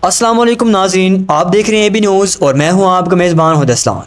السلام علیکم ناظرین، آپ دیکھ رہے ہیں ABP نیوز اور میں ہوں آپ کا میزبان ہدی اسلام۔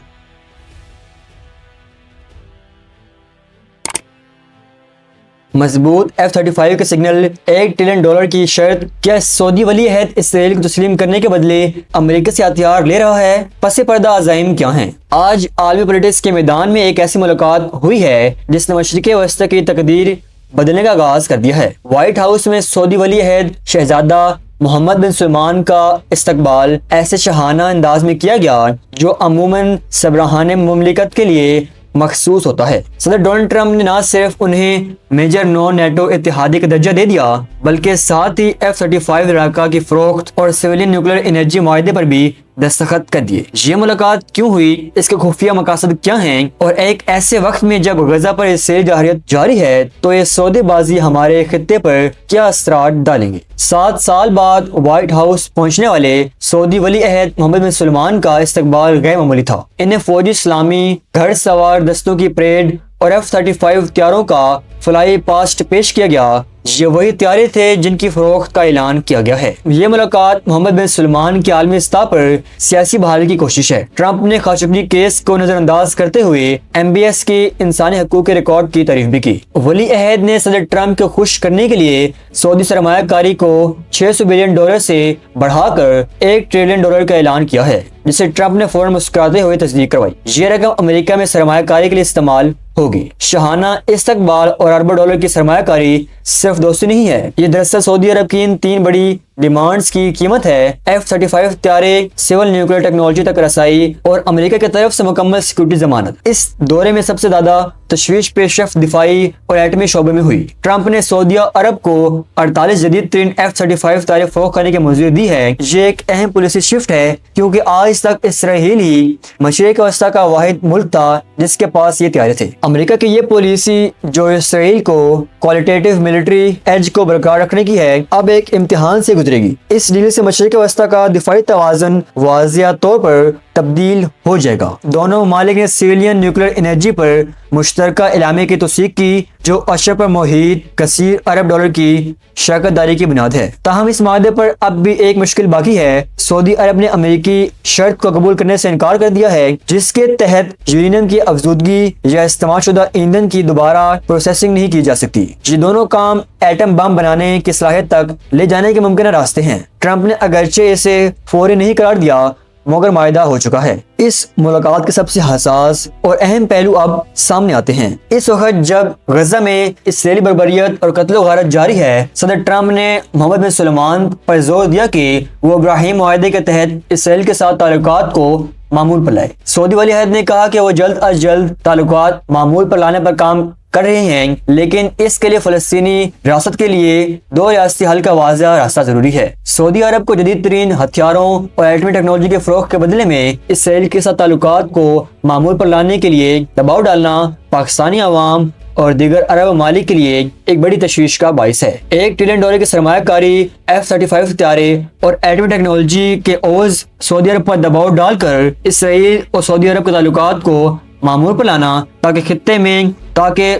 مضبوط F-35 کے سگنل، $1 ٹریلین کی شرط، کیا سعودی ولی عہد اسرائیل کو تسلیم کرنے کے بدلے امریکہ سے ہتھیار لے رہا ہے؟ پس پردہ عزائم کیا ہیں؟ آج عالمی پولیٹکس کے میدان میں ایک ایسی ملاقات ہوئی ہے جس نے مشرق وسطی کی تقدیر بدلنے کا آغاز کر دیا ہے۔ وائٹ ہاؤس میں سعودی ولی عہد شہزادہ محمد بن سلمان کا استقبال ایسے شاہانہ انداز میں کیا گیا جو عموماً سربراہان مملکت کے لیے مخصوص ہوتا ہے۔ صدر ڈونلڈ ٹرمپ نے نہ صرف انہیں میجر نون نیٹو اتحادی کا درجہ دے دیا بلکہ ساتھ ہی F-35 لڑاکا کی فروخت اور سویلین نیوکلیر انرجی معاہدے پر بھی دستخط کر دیے۔ یہ ملاقات کیوں ہوئی، اس کے خفیہ مقاصد کیا ہیں، اور ایک ایسے وقت میں جب غزہ پر اسرائیلی جارحیت جاری ہے تو یہ سعودی بازی ہمارے خطے پر کیا اثرات ڈالیں گے؟ 7 سال بعد وائٹ ہاؤس پہنچنے والے سعودی ولی عہد محمد بن سلمان کا استقبال غیر معمولی تھا۔ انہیں فوجی اسلامی گھڑ سوار دستوں کی پریڈ اور F-35 طیاروں کا فلائی پاسٹ پیش کیا گیا۔ یہ وہی طیارے تھے جن کی فروخت کا اعلان کیا گیا ہے۔ یہ ملاقات محمد بن سلمان کی عالمی سطح پر سیاسی بحالی کی کوشش ہے۔ ٹرمپ نے خاشقجی کیس کو نظر انداز کرتے ہوئے MBS کی انسانی حقوق کے ریکارڈ کی تعریف بھی کی۔ ولی عہد نے صدر ٹرمپ کو خوش کرنے کے لیے سعودی سرمایہ کاری کو $600 بلین سے بڑھا کر $1 ٹریلین کا اعلان کیا ہے، جسے ٹرمپ نے فوراً مسکراتے ہوئے تصدیق کروائی۔ یہ رقم امریکہ میں سرمایہ کاری کے لیے استعمال ہوگی۔ شاہانہ استقبال اور اربوں ڈالر کی سرمایہ کاری صرف دوستی نہیں ہے، یہ دراصل سعودی عرب کی ان 3 بڑی ڈیمانڈز کی قیمت ہے: F-35 طیارے، سول نیوکلیر ٹیکنالوجی تک رسائی اور امریکہ کی طرف سے مکمل سیکورٹی ضمانت۔ اس دورے میں سب سے زیادہ تشویش پیش رفت دفاعی اور ایٹمی شعبے میں ہوئی۔ ٹرمپ نے سعودی عرب کو 48 جدید ترین F-35 طیارے فروخت کرنے کی منظوری دی ہے۔ یہ ایک اہم پالیسی شفٹ ہے کیونکہ آج تک اسرائیل ہی مشرق وسطی کا واحد ملک تھا جس کے پاس یہ طیارے تھے۔ امریکہ کی یہ پالیسی جو اسرائیل کو کوالٹیٹیو ملٹری ایج کو برقرار رکھنے کی ہے، اب ایک امتحان سے گزرے گی۔ اس ڈیل سے مشرق وسطی کا دفاعی توازن واضح طور پر تبدیل ہو جائے گا۔ دونوں ممالک نے سویلین نیوکلیر انرجی پر مشترکہ اعلامیہ کی توثیق کی جو اشر پر محیط کثیر ارب ڈالر کی شراکت داری کی بنیاد ہے۔ تاہم اس معاہدے پر اب بھی ایک مشکل باقی ہے۔ سعودی عرب نے امریکی شرط کو قبول کرنے سے انکار کر دیا ہے جس کے تحت یورینیم کی افزودگی یا استعمال شدہ ایندھن کی دوبارہ پروسیسنگ نہیں کی جا سکتی۔ یہ دونوں کام ایٹم بم بنانے کی صلاحیت تک لے جانے کے ممکنہ راستے ہیں۔ ٹرمپ نے اگرچہ اسے فوری نہیں قرار دیا مگر معاہدہ ہو چکا ہے۔ اس ملاقات کے سب سے حساس اور اہم پہلو اب سامنے آتے ہیں۔ اس وقت جب غزہ میں اسرائیلی بربریت اور قتل و غارت جاری ہے، صدر ٹرمپ نے محمد بن سلمان پر زور دیا کہ وہ ابراہیم معاہدے کے تحت اسرائیل کے ساتھ تعلقات کو معمول پر لائے۔ سعودی ولی عہد نے کہا کہ وہ جلد از جلد تعلقات معمول پر لانے پر کام کر رہے ہیں، لیکن اس کے لیے فلسطینی ریاست کے لیے 2 ریاستی حل کا واضح راستہ ضروری ہے۔ سعودی عرب کو جدید ترین ہتھیاروں اور ایٹمی ٹیکنالوجی کے فروغ کے بدلے میں اسرائیل کے ساتھ تعلقات کو معمول پر لانے کے لیے دباؤ ڈالنا پاکستانی عوام اور دیگر عرب ممالک کے لیے ایک بڑی تشویش کا باعث ہے۔ $1 ٹریلین کی سرمایہ کاری، F-35 طیارے اور ایٹمی ٹیکنالوجی کے عوض سعودی عرب پر دباؤ ڈال کر اسرائیل اور سعودی عرب کے تعلقات کو معمول پر لانا تاکہ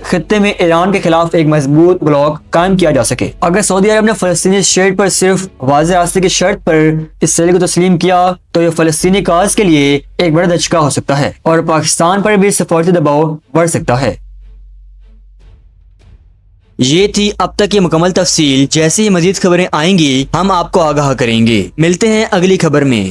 خطے میں ایران کے خلاف ایک مضبوط بلاک قائم کیا جا سکے۔ اگر سعودی عرب نے فلسطینی اسٹیٹ پر صرف واضح راستے کی شرط پر اسرائیل کو تسلیم کیا تو یہ فلسطینی کاز کے لیے ایک بڑا دھچکا ہو سکتا ہے اور پاکستان پر بھی سفارتی دباؤ بڑھ سکتا ہے۔ یہ تھی اب تک کی مکمل تفصیل۔ جیسے ہی مزید خبریں آئیں گی ہم آپ کو آگاہ کریں گے۔ ملتے ہیں اگلی خبر میں۔